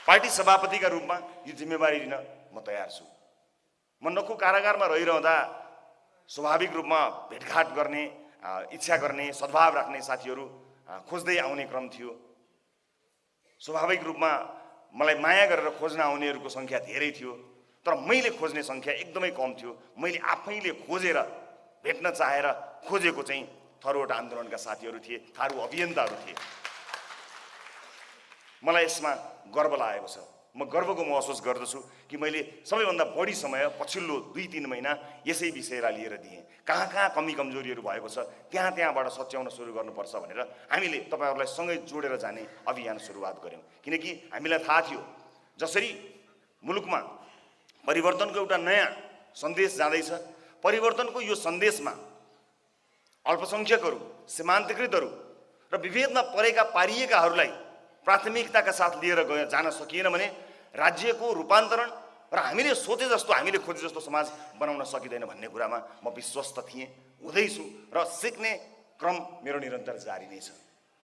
Party सभापतिका रूपमा यो जिम्मेवारी लिन म तयार छु। म नक्कु कारागारमा रहिरहँदा स्वाभाविक रूपमा भेटघाट गर्ने, इच्छा गर्ने, सद्भाव राख्ने साथीहरू खोज्दै आउने क्रम थियो। स्वाभाविक रूपमा मलाई माया गरेर खोज्न आउनेहरूको सङ्ख्या धेरै थियो, तर मैले खोज्ने सङ्ख्या एकदमै कम थियो। मैले आफैले खोजेर भेट्न चाहेर खोजेको चाहिँ थरुवट आन्दोलनका साथीहरू थिए, थारू अभियन्ताहरू थिए। मलाई यसमा गर्व लागेको छ। म गर्वको महसुस गर्दछु कि मैले सबैभन्दा बढी समय पछिल्लो 2-3 महिना यसै विषयलाई लिएर दिएँ। कहाँ कहाँ कमी कमजोरीहरू भएको छ त्यहाँबाट सच्याउन सुरु गर्नुपर्छ भनेर हामीले तपाईँहरूलाई सँगै जोडेर जाने अभियान सुरुवात गऱ्यौँ। किनकि हामीलाई थाहा थियो जसरी मुलुकमा परिवर्तनको एउटा नयाँ सन्देश जाँदैछ, परिवर्तनको यो सन्देशमा अल्पसङ्ख्यकहरू, सीमान्तकृतहरू र विभेदमा परेका पारिएकाहरूलाई प्राथमिकताका साथ लिएर जान सकिएन भने राज्यको रूपान्तरण र हामीले सोचे जस्तो, हामीले खोजे जस्तो समाज बनाउन सकिँदैन भन्ने कुरामा म विश्वस्त थिएँ, हुँदैछु र सिक्ने क्रम मेरो निरन्तर जारी नै छ।